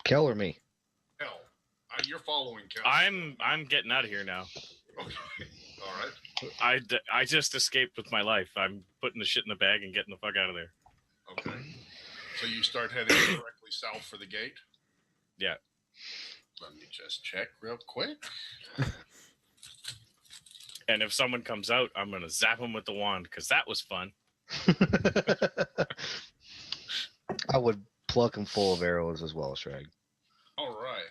Kel or me? Kel. You're following Kel. I'm getting out of here now. Okay. All right. I just escaped with my life. I'm putting the shit in the bag and getting the fuck out of there. Okay. So you start heading directly south for the gate? Yeah. Let me just check real quick. And if someone comes out, I'm going to zap them with the wand because that was fun. I would pluck him full of arrows as well, Sragg. All right.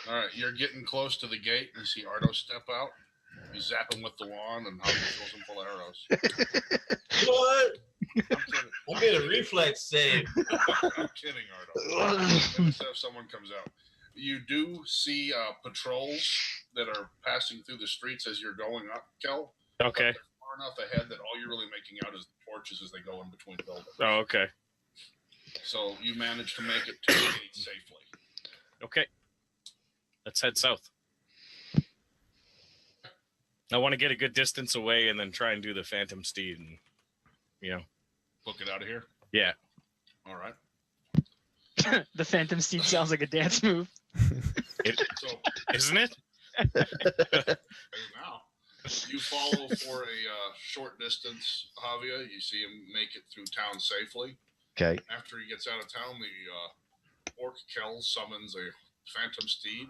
All right, you're getting close to the gate, and you see Ardo step out. You zap him with the wand, and Haavia fills him full of arrows. What? I'm kidding. I made a reflex save. I'm kidding, Ardo. If someone comes out. You do see patrols that are passing through the streets as you're going up, Kel. Okay. They're far enough ahead that all you're really making out is the torches as they go in between buildings. Oh, okay. So you managed to make it to the gate safely. Okay. Let's head south. I want to get a good distance away and then try and do the Phantom Steed and, Book it out of here? Yeah. All right. The Phantom Steed sounds like a dance move. Isn't it? Now, you follow for a short distance, Haavia. You see him make it through town safely. Okay. After he gets out of town, the orc Kel summons a Phantom Steed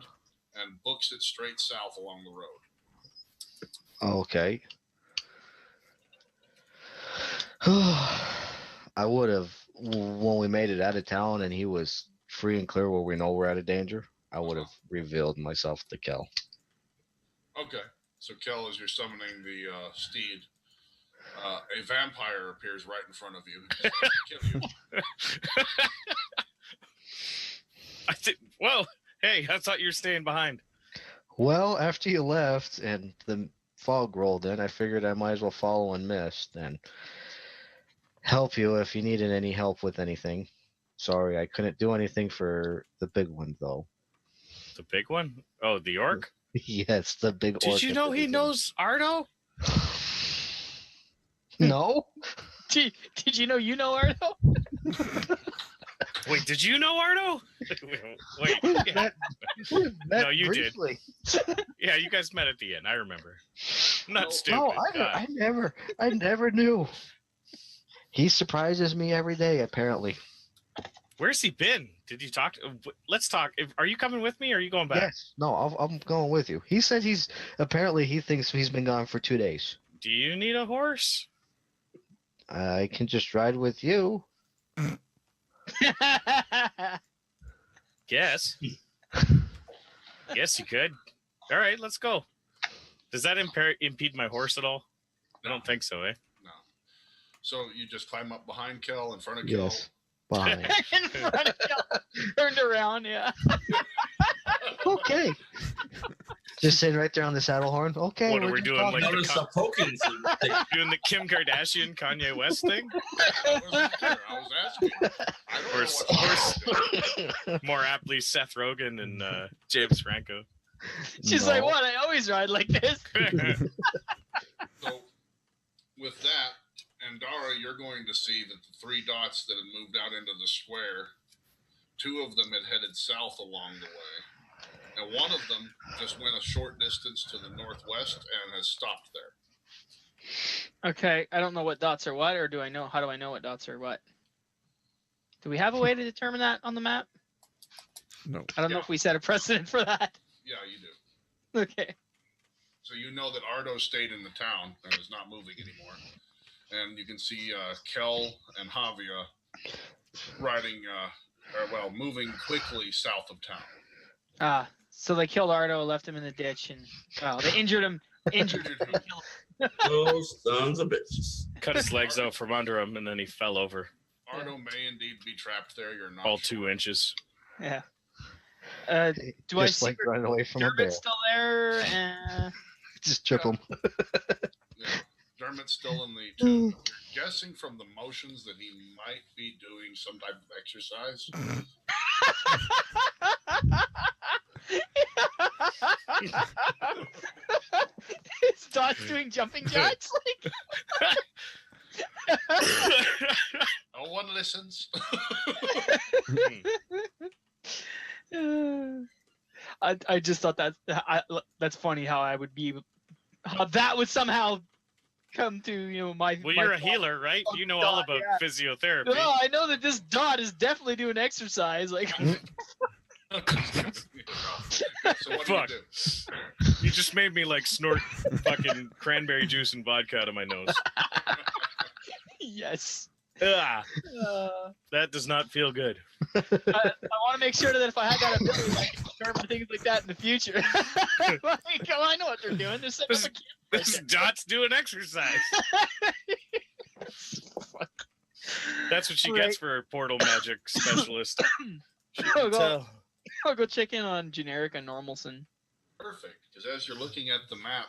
and books it straight south along the road. Okay. I would have, when we made it out of town and he was free and clear where we know we're out of danger, I would have revealed myself to Kel. Okay. So, Kel, as you're summoning the steed, a vampire appears right in front of you. Kill you. Well, hey, I thought you were staying behind. Well, after you left and the fog rolled in, I figured I might as well follow and mist and help you if you needed any help with anything. Sorry, I couldn't do anything for the big one, though. The big one? Oh, the orc? Yes, the big orc. Did you know he knows Ardo? No? Did you know Ardo? Wait, did you know Ardo? Wait. Yeah. No, you briefly. did. Yeah, you guys met at the inn. I remember. I'm not stupid. No, I never knew. He surprises me every day, apparently. Where's he been? Did you talk? Let's talk. Are you coming with me or are you going back? Yes. No, I'm going with you. He said he thinks he's been gone for 2 days. Do you need a horse? I can just ride with you. Guess. Yes, you could. All right, let's go. Does that impede my horse at all? I don't think so, eh? No. So you just climb up behind Kel, in front of Kel. Yes. Behind. In front of Kel. Turned around, yeah. Okay. Just sitting right there on the saddle horn. Okay. What are we doing? Like Notice the poking. doing the Kim Kardashian, Kanye West thing? I wasn't there. I was asking. I don't know what More aptly, Seth Rogen and James Franco. She's No. like, what? I always ride like this. So, with that, Andara, you're going to see that the 3 dots that had moved out into the square, 2 of them had headed south along the way. And one of them just went a short distance to the northwest and has stopped there. Okay, I don't know what dots are what, or how do I know what dots are what? Do we have a way to determine that on the map? No. I don't know if we set a precedent for that. Yeah, you do. Okay. So you know that Ardo stayed in the town and is not moving anymore. And you can see Kel and Haavia moving quickly south of town. So they killed Ardo, left him in the ditch, and they injured him. Those sons of bitches. Cut his legs out from under him, and then he fell over. Ardo may indeed be trapped there. You're not All sure. 2 inches. Yeah. Do I Just see like running away from a bear. Dermot's still there? Just trip him. Yeah. Dermot's still in the tomb. You're guessing from the motions that he might be doing some type of exercise. Is Dot's doing jumping jacks? No one listens. I just thought that's funny how I would be, how that would somehow come to my. Well, my you're a thought. healer, right? Oh, You know all God, about yeah. physiotherapy. No, I know that this dot is definitely doing exercise. Like, So what Fuck. do? You just made me like snort fucking cranberry juice and vodka out of my nose. yes. Ah, Uh, that does not feel good. I want to make sure that if I had that ability, I can determine things like that in the future. Like, oh, I know what they're doing. They're setting up a camp. This dot's doing exercise. Fuck. That's what she Right. gets for a portal magic specialist. She Oh, can God. tell. I'll go check in on Generic and Normalson. Perfect. Because as you're looking at the map,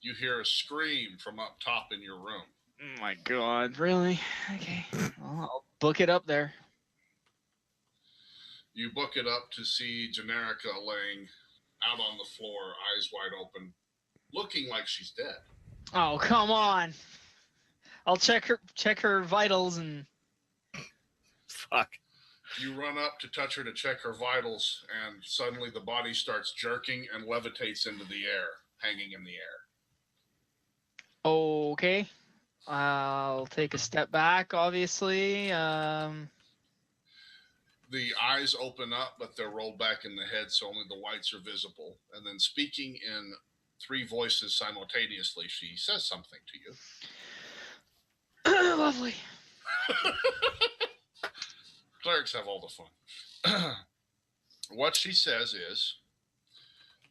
you hear a scream from up top in your room. Oh my God, really? Okay, well, I'll book it up there. You book it up to see Generica laying out on the floor, eyes wide open, looking like she's dead. Oh, come on. I'll check her vitals and Fuck. You run up to touch her to check her vitals, and suddenly the body starts jerking and levitates into the air, hanging in the air. okay. I'll take a step back, obviously. The eyes open up, but they're rolled back in the head, so only the whites are visible. And then, speaking in 3 voices simultaneously, she says something to you. Lovely. Clerics have all the fun. What she says is,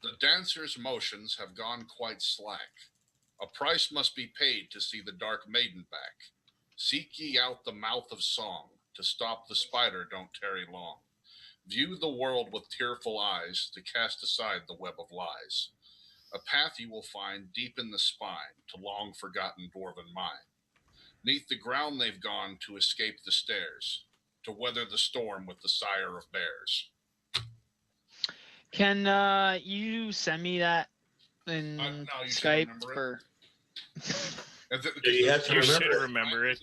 the dancer's motions have gone quite slack. A price must be paid to see the dark maiden back. Seek ye out the mouth of song. To stop the spider, don't tarry long. View the world with tearful eyes, to cast aside the web of lies. A path you will find deep in the spine, to long-forgotten dwarven mine. Neath the ground they've gone to escape the stairs, to weather the storm with the sire of bears. Can you send me that in No, you should Skype remember it. for? You have to You should remember it. remember it.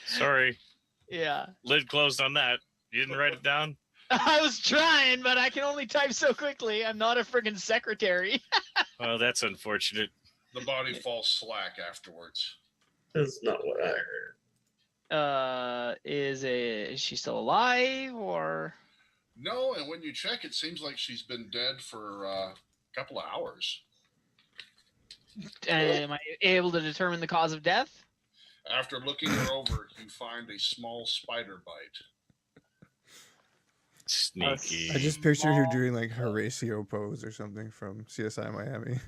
Sorry. Yeah. Lid closed on that. You didn't write it down? I was trying, but I can only type so quickly. I'm not a friggin' secretary. Oh, that's unfortunate. The body falls slack afterwards. That's not what I heard. Is she still alive or? No, and when you check, it seems like she's been dead for a couple of hours. Am I able to determine the cause of death? After looking her over, you find a small spider bite. Sneaky. I just picture her doing like Horatio pose or something from CSI Miami.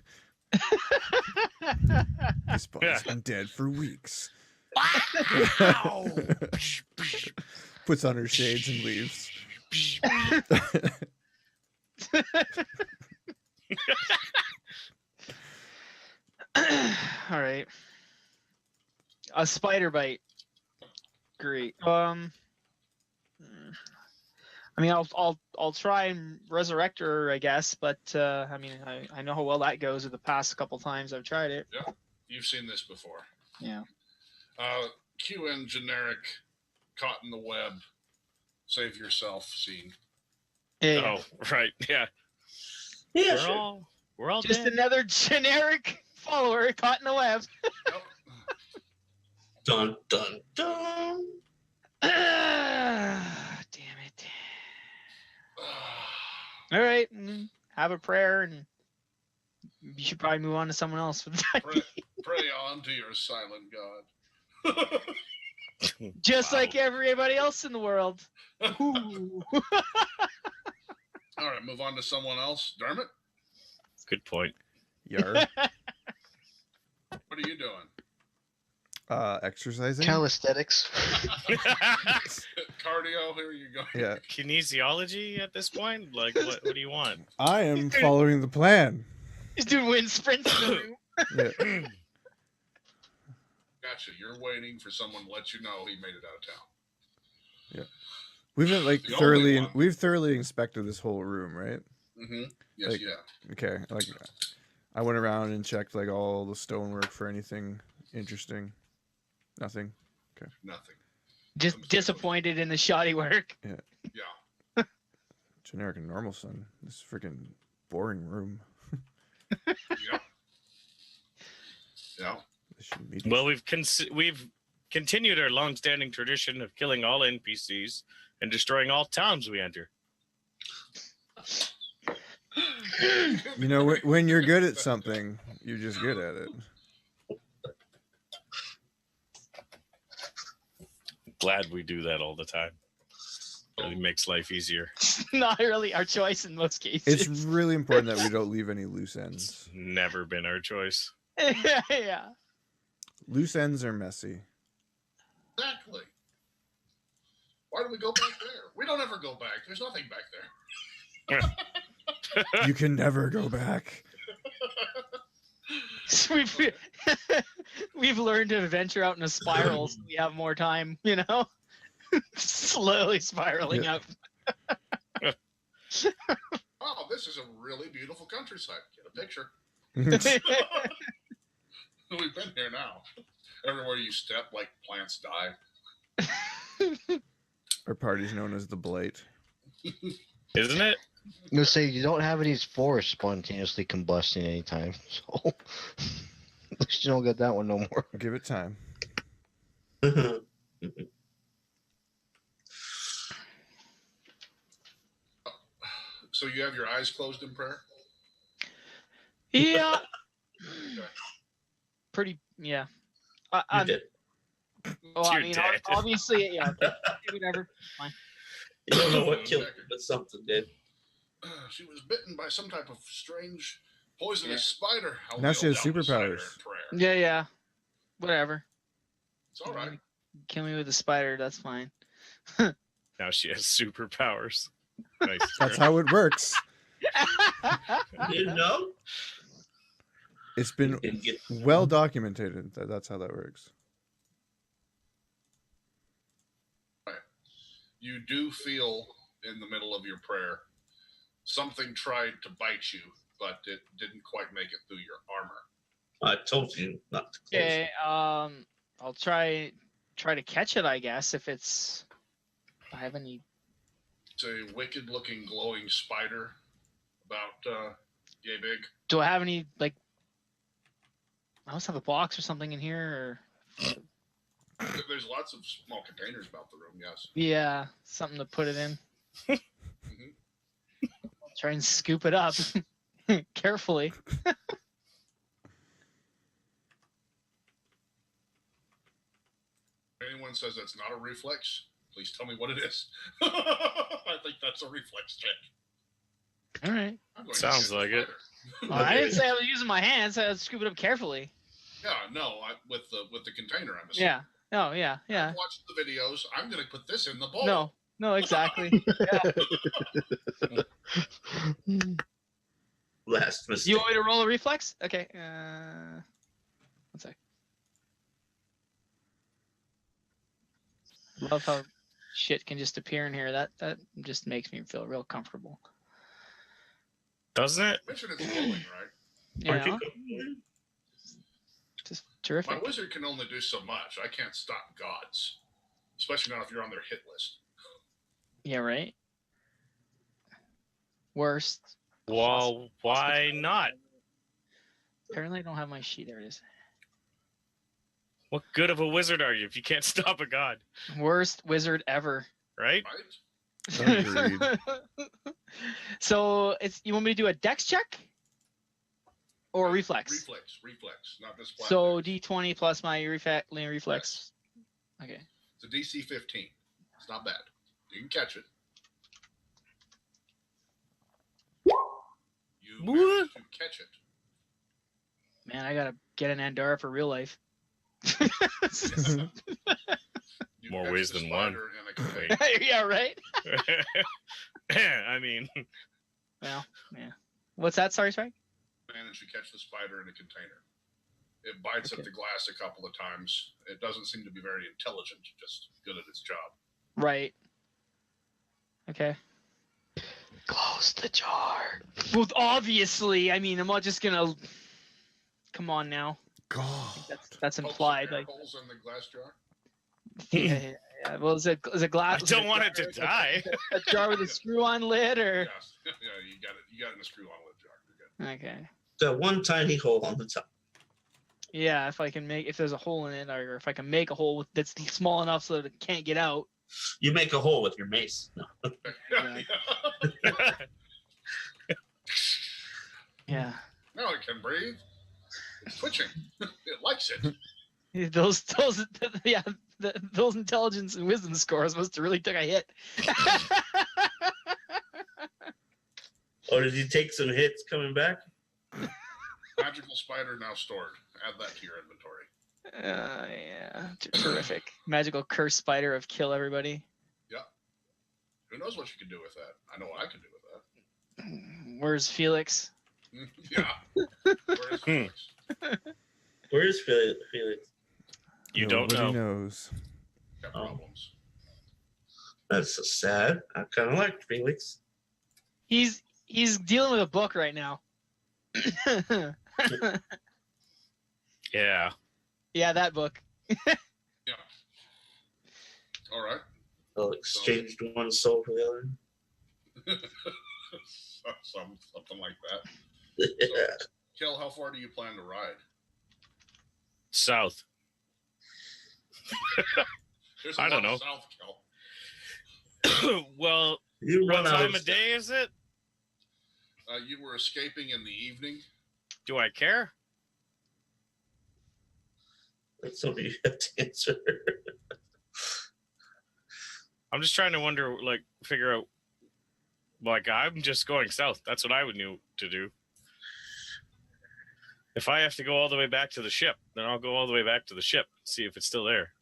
This body's been dead for weeks. Wow! Puts on her shades and leaves. All right. A spider bite. Great. I mean, I'll try and resurrect her, I guess, but I mean, I know how well that goes with the past couple times I've tried it. Yeah, you've seen this before. Yeah. Q and generic, caught in the web, save yourself scene. Yeah. Oh, right. Yeah. Yeah, We're sure. all Just dead. another generic follower caught in the web. Yep. Dun dun dun. Damn it. All right. Have a prayer, and you should probably move on to someone else. Pray on to your silent god. Just Wow. like everybody else in the world. Ooh. All right, move on to someone else. Dermot, Good point. Yar. what are you doing? Exercising. Calisthenics. Cardio, here you go. Yeah, Kinesiology at this point? Like, what do you want? I am following the plan. He's doing wind sprints in the room. Yeah. Gotcha. You're waiting for someone to let you know he made it out of town. We've been like The only one. we've thoroughly inspected this whole room, right? Mm-hmm. Yes, Like- yeah. Okay, like I went around and checked like all the stonework for anything interesting. Nothing. Nothing. Just disappointed in the shoddy work. Yeah. Generic and normal sun. This freaking boring room. Yeah. Yeah. This shouldn't be Well, we've continued our long-standing tradition of killing all NPCs and destroying all towns we enter. You know, when you're good at something, you're just good at it. Glad we do that all the time. Really makes life easier. Not really our choice in most cases. It's really important that we don't leave any loose ends. Never been our choice. Yeah. Loose ends are messy. Exactly. Why do we go back there? We don't ever go back. There's nothing back there. You can never go back. We've learned to venture out in a spiral so we have more time, you know? Slowly spiraling Yeah. up. Oh, this is a really beautiful countryside. Get a picture. We've been here now. Everywhere you step, like plants die. Our party's known as the Blight. Isn't it? I'm gonna say you don't have any forests spontaneously combusting anytime, so at least you don't get that one no more. Give it time. So you have your eyes closed in prayer? Yeah. Okay. Pretty, yeah. You I'm, did. well, I You're mean, dead. obviously, yeah. Okay. Whatever. You don't know what killed her, but something did. She was bitten by some type of strange poisonous spider. I'll Now she kneel has down beside her in superpowers. prayer. Yeah, yeah. Whatever. It's all right. Kill me with a spider, that's fine. Now she has superpowers. Nice. That's how it works. You didn't know? It's been You didn't get well documented that that's how that works. You do feel in the middle of your prayer something tried to bite you, but it didn't quite make it through your armor. I told you not to close. Okay, I'll try to catch it, I guess, if I have any. It's a wicked-looking, glowing spider, about yay big. Do I have any, like, I must have a box or something in here, or There's lots of small containers about the room. Yes. yeah, something to put it in. Mhm. I'll try and scoop it up carefully. If anyone says that's not a reflex, please tell me what it is. I think that's a reflex check. All right. I'm going to Sounds shoot the like it. spider. Well, I didn't say I was using my hands. I was scoop it up carefully. Yeah, no, with the container. I'm assuming. Yeah. Oh, yeah. Yeah. I've watched the videos. I'm going to put this in the bowl. No, exactly. Last mistake. You want me to roll a reflex? Okay. One sec. Love how shit can just appear in here. That just makes me feel real comfortable. Doesn't it? Mention it's glowing, right? You Aren't know? you- Just My terrific. wizard can only do so much. I can't stop gods, especially not if you're on their hit list. Yeah, right. Worst. Well, why not? Apparently, I don't have my sheet. There it is. What good of a wizard are you if you can't stop a god? Worst wizard ever. Right? Right? Agreed. So you want me to do a dex check or a reflex? Reflex, not this flat. So D20 plus my reflex. Okay. It's a DC 15. It's not bad. You can catch it. You managed to catch it. Man, I gotta get an Andara for real life. You More catch ways the than one. spider in a container. Yeah, right. I mean, Well, yeah. What's that? Sorry. Managed to catch the spider in a container. It bites Okay. at the glass a couple of times. It doesn't seem to be very intelligent, just good at its job. Right. Okay. Close the jar. Well, obviously, I mean, I'm not just gonna. Come on now. God. That's Poke some implied. air Like, holes in the glass jar. yeah. Yeah, well, is it glass? I don't want it to die. A jar with a screw-on lid, or Yes. Yeah, you got it. You got it in a screw-on lid jar. You're good. okay. Got one tiny hole on the top. Yeah, if there's a hole in it, or if I can make a hole that's small enough so that it can't get out. You make a hole with your mace. No. Yeah. Now it can breathe. It's twitching. It likes it. Those those intelligence and wisdom scores must have really took a hit. Or did you take some hits coming back? Magical spider now stored. Add that to your inventory. Yeah, terrific. Magical curse spider of kill everybody. Who knows what you can do with that? I know what I can do with that. Where's Felix? Yeah. Where is Felix? Where is Felix? You don't Nobody know. knows. Got problems. That's so sad. I kind of like Felix. He's dealing with a book right now. Yeah. Yeah, that book. Yeah. All right. They'll exchange one soul for the other. Something like that. Yeah. Kel, how far do you plan to ride? South. There's a I don't lot know. of South, Kel. Well, You what run out time of of day is it? You were escaping in the evening. Do I care? That's something you have to answer. I'm just trying to figure out. Like, I'm just going south. That's what I would knew to do. If I have to go all the way back to the ship, then I'll go all the way back to the ship, see if it's still there.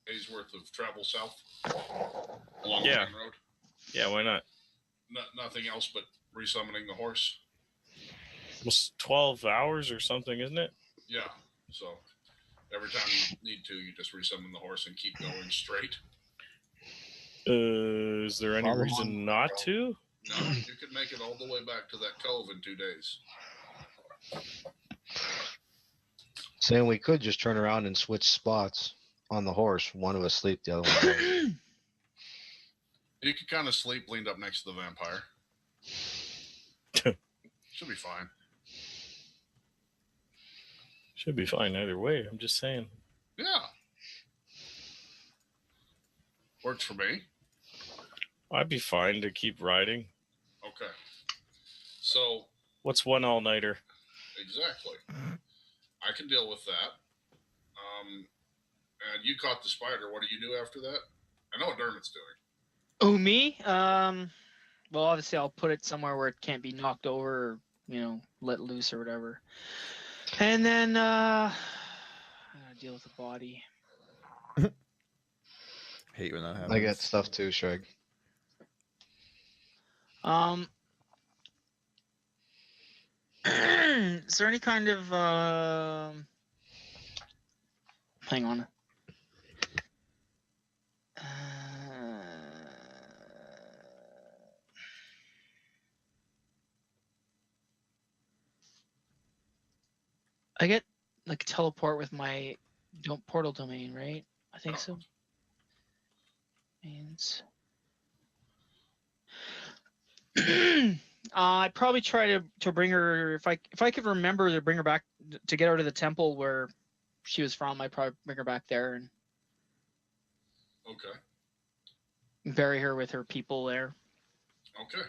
Days worth of travel south along the Yeah. main road. Yeah, why not? Nothing else but resummoning the horse. Almost 12 hours or something, isn't it? Yeah. So every time you need to, you just resummon the horse and keep going straight. Is there any Follow reason on. not to? No, you could make it all the way back to that cove in 2 days. Saying we could just turn around and switch spots on the horse. One of us sleep, the other one goes. You could kind of sleep leaned up next to the vampire. Should be fine. Should be fine either way. I'm just saying. Yeah. Works for me. I'd be fine to keep riding. Okay. So, What's one all-nighter? exactly. I can deal with that. And you caught the spider. What do you do after that? I know what Dermot's doing. Oh, me? Well, obviously I'll put it somewhere where it can't be knocked over or, let loose or whatever. And then I gotta deal with the body. Hate when that happens. I got stuff too, Shrek. Is there any kind of hang on. I get like teleport with my portal domain, right? I think so. Means I'd probably try to bring her if I could remember to bring her back to get her to the temple where she was from. I'd probably bring her back there and Okay. bury her with her people there. Okay.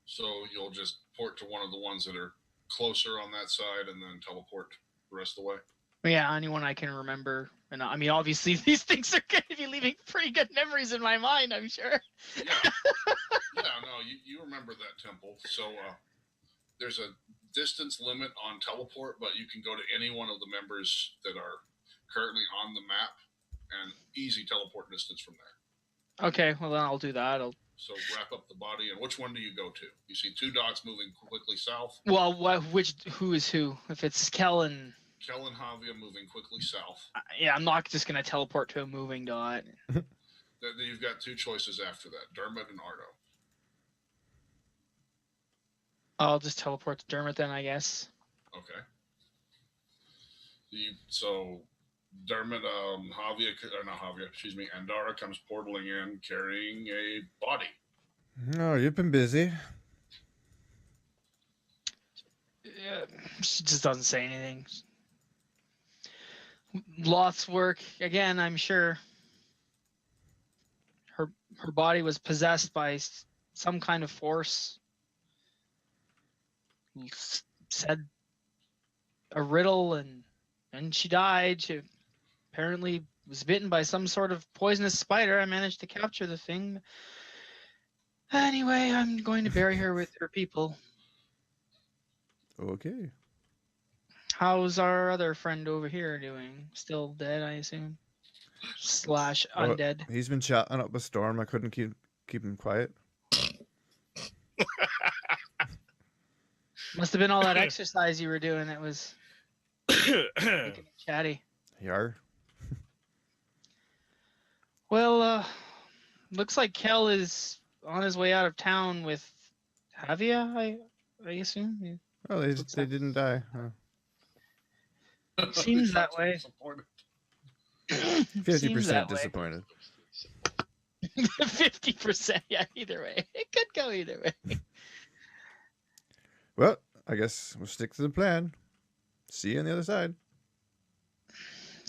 So you'll just port to one of the ones that are closer on that side and then teleport the rest of the way? Yeah, anyone I can remember. And I mean, obviously, these things are going to be leaving pretty good memories in my mind, I'm sure. Yeah. Yeah, no, you remember that temple. So there's a distance limit on teleport, but you can go to any one of the members that are currently on the map and easy teleport distance from there. Okay, well, then I'll do that. So wrap up the body. And which one do you go to? You see 2 dots moving quickly south. Well, who is who? If it's Kel and... Kel and Haavia moving quickly south. Yeah, I'm not just going to teleport to a moving dot. Then you've got 2 choices after that, Dermot and Ardo. I'll just teleport to Dermot then, I guess. Okay. So Dermot, Haavia, or not Haavia, excuse me, Andara comes portaling in carrying a body. Oh, you've been busy. Yeah, she just doesn't say anything. Lots work again. I'm sure her body was possessed by some kind of force. Said a riddle and she died. She apparently was bitten by some sort of poisonous spider. I managed to capture the thing. Anyway, I'm going to bury her with her people. Okay. How's our other friend over here doing? Still dead, I assume. / undead. He's been chatting up a storm. I couldn't keep him quiet. Must have been all that exercise you were doing that was making it chatty. Yar. Well, looks like Kel is on his way out of town with Haavia, I assume. Oh, they didn't die. Huh. Seems that way. 50% disappointed. 50%, yeah, either way. It could go either way. Well, I guess we'll stick to the plan. See you on the other side.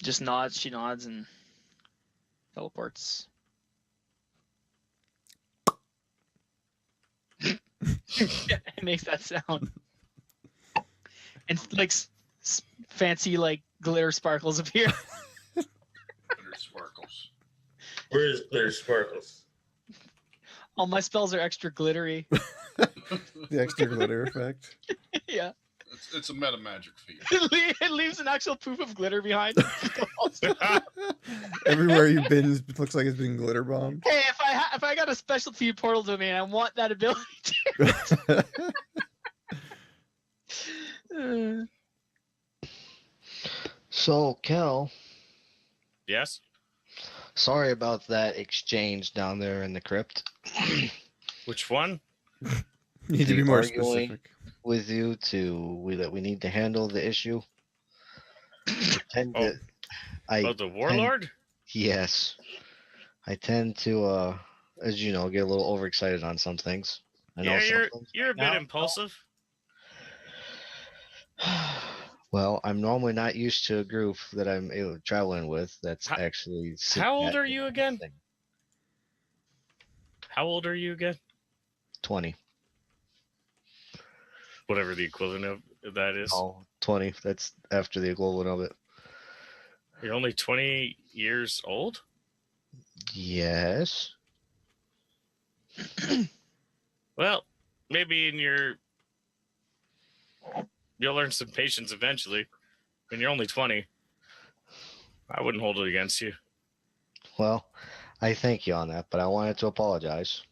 Just nods, she nods and teleports. It makes that sound. And like fancy like glitter sparkles appear. Glitter sparkles. Where is Glitter Sparkles? All my spells are extra glittery. The extra glitter effect. Yeah. It's a meta magic feat. It leaves an actual poof of glitter behind. Everywhere you've been looks like it's been glitter bombed. Hey, if I got a specialty portal domain, I want that ability too. So, Kel, Yes? sorry about that exchange down there in the crypt. Which one? Need to be more Arguing specific. with you that we need to handle the issue. Oh, the warlord? Yes. I tend to, as you know, get a little overexcited on some things. I know Yeah, some things you're a bit now- impulsive. Well, I'm normally not used to a group that I'm traveling with that's How- actually. How old are you again? How old are you again? 20. Whatever the equivalent of that is. Oh, 20. That's after the equivalent of it. You're only 20 years old? Yes. Well, maybe you'll learn some patience eventually. When you're only 20, I wouldn't hold it against you. Well, I thank you on that, but I wanted to apologize.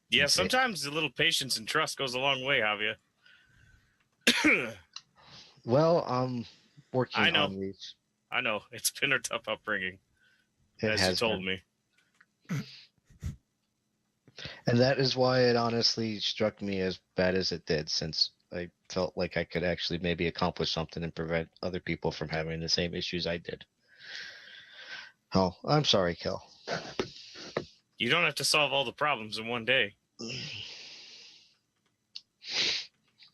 Yeah, Okay. sometimes a little patience and trust goes a long way, Haavia. Well, I'm working I know. on these. I know. It's been a tough upbringing, It as you has told been. me. And that is why it honestly struck me as bad as it did, since I felt like I could actually maybe accomplish something and prevent other people from having the same issues I did. Oh, I'm sorry, Kel. You don't have to solve all the problems in one day.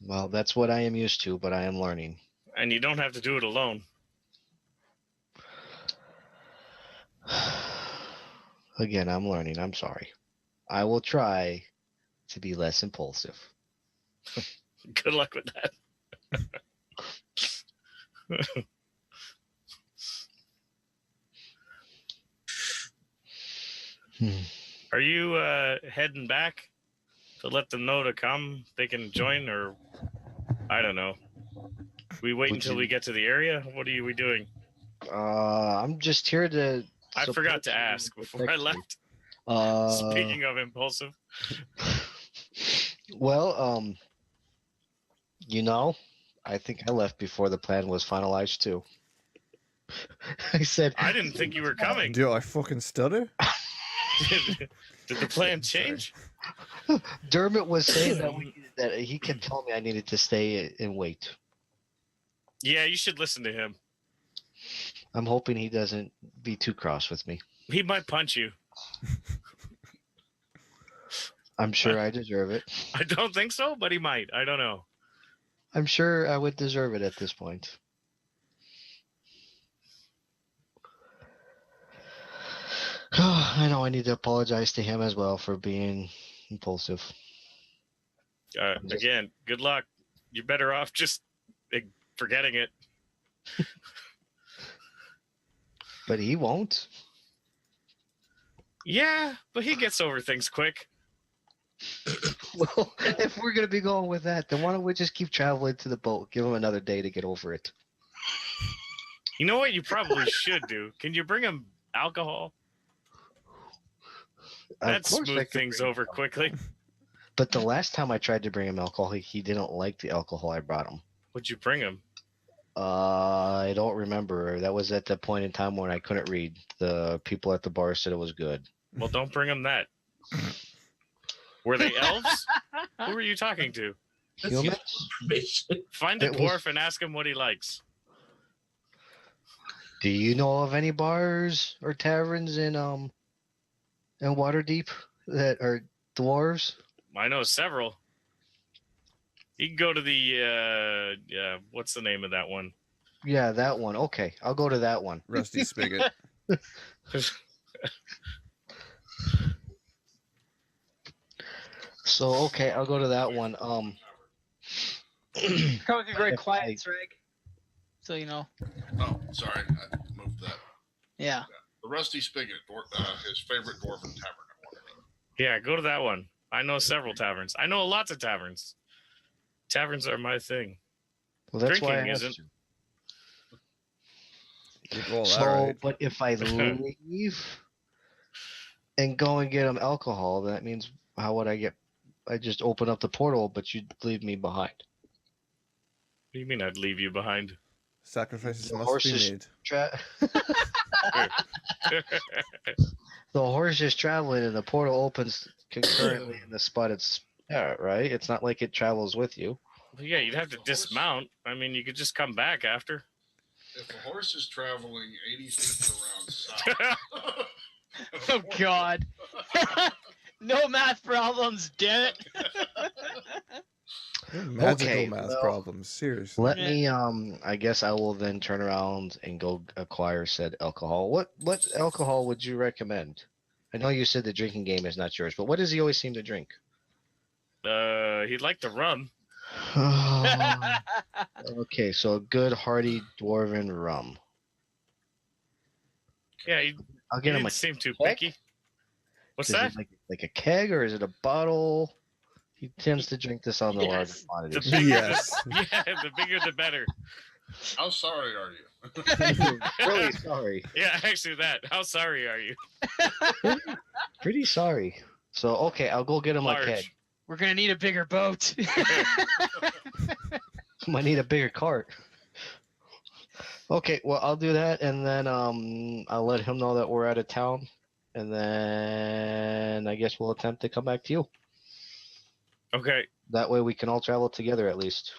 Well, that's what I am used to, but I am learning. And you don't have to do it alone. Again, I'm learning. I'm sorry. I will try to be less impulsive. Good luck with that. Are you heading back to let them know to come? They can join, or I don't know. We wait until we get to the area. What are we doing? I'm just here to. I support forgot to you and ask before I protect you. left. Speaking of impulsive, well, I think I left before the plan was finalized too. I said, I didn't think you were coming. Do I fucking stutter? Did the plan change? Dermot was saying that he could tell me I needed to stay and wait. Yeah, you should listen to him. I'm hoping he doesn't be too cross with me. He might punch you. I'm sure I deserve it. I don't think so, but he might. I don't know. I'm sure I would deserve it at this point. I know I need to apologize to him as well for being impulsive. Again, good luck. You're better off just forgetting it. But he won't. Yeah, but he gets over things quick. Well, if we're going to be going with that, then why don't we just keep traveling to the boat? Give him another day to get over it. You know what you probably should do? Can you bring him alcohol? That smooth things over quickly. But the last time I tried to bring him alcohol, he didn't like the alcohol I brought him. What'd you bring him? I don't remember. That was at the point in time when I couldn't read. The people at the bar said it was good. Well, don't bring him that. Were they elves? Who were you talking to? Humans? Find a dwarf and ask him what he likes. Do you know of any bars or taverns in Waterdeep that are dwarves? I know several. You can go to the what's the name of that one? Yeah, that one. Okay, I'll go to that one. Rusty Spigot. So okay, I'll go to that one. Come with your great quiet, Sragg. So you know. Oh, sorry, I moved that. Yeah. The Rusty Spigot, his favorite dwarven tavern. Yeah, go to that one. I know several taverns. I know lots of taverns. Taverns are my thing. Well, that's Drinking why I isn't. Well, So, right. but if I leave and go and get him alcohol, that means how would I get? I just open up the portal, but you'd leave me behind. What do you mean I'd leave you behind? Sacrifices The must horses be made. The horse is traveling, and the portal opens concurrently in the spot it's at, right? It's not like it travels with you. Well, yeah, you'd have to dismount. I mean, you could just come back after. If a horse is traveling 80 feet around south. Oh God. No math problems, damn it. Magical math problems, seriously. Let me I guess I will then turn around and go acquire said alcohol. What alcohol would you recommend? I know you said the drinking game is not yours, but what does he always seem to drink? He'd like the rum. Okay, so a good hearty dwarven rum. Yeah, I'll get him a didn't seem too keg? picky. What's Is that? it like a keg or is it a bottle? He tends to drink this on the larger The quantities. bigger, Yes. yeah, the bigger the better. How sorry are you? Really sorry. Yeah, actually that. How sorry are you? Pretty sorry. So okay, I'll go get him Large. a keg. We're gonna need a bigger boat. Might need a bigger cart. Okay, well I'll do that, and then I'll let him know that we're out of town, and then I guess we'll attempt to come back to you. Okay. That way we can all travel together at least.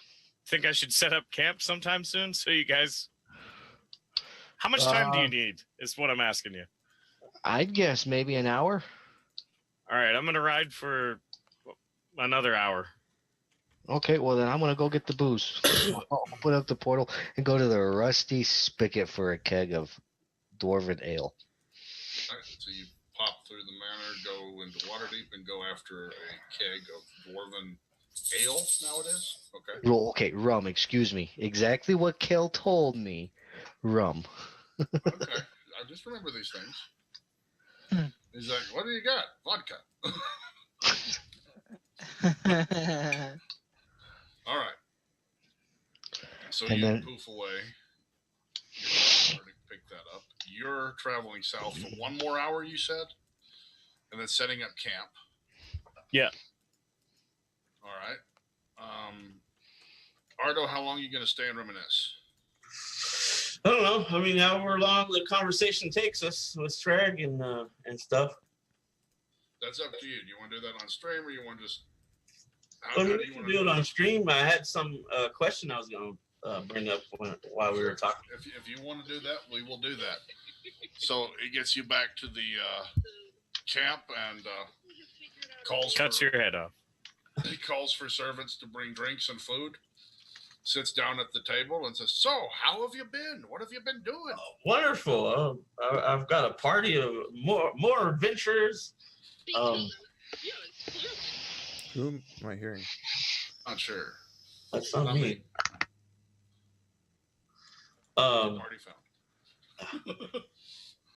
Think I should set up camp sometime soon so you guys. How much time do you need? Is what I'm asking you. I'd guess maybe an hour. All right, I'm gonna ride for another hour. Okay, well then I'm gonna go get the booze. I'll open up the portal and go to the Rusty Spigot for a keg of dwarven ale. All right, so you pop through the manor, go into Waterdeep, and go after a keg of dwarven ale. Now it is okay. Well, okay, rum. Excuse me. Exactly what Kel told me. Rum. Okay, I just remember these things. He's like, "What do you got? Vodka." All right. So And you then- poof away. You're already picked that up. You're traveling south for one more hour, you said, and then setting up camp. Yeah. All right. Ardo, how long are you going to stay and reminisce? I don't know. I mean, however long the conversation takes us with Sragg and stuff. That's up to you. Do you want to do that on stream, or you want to just? I mean, we can do it on stream. I had some question I was going to bring up while we were talking. If you want to do that, we will do that. So it gets you back to the camp and Cuts your head off. He calls for servants to bring drinks and food. Sits down at the table and says, "So, how have you been? What have you been doing?" Wonderful. I've got a party of more adventurers. Who am I hearing? Not sure. That's not me. Party found.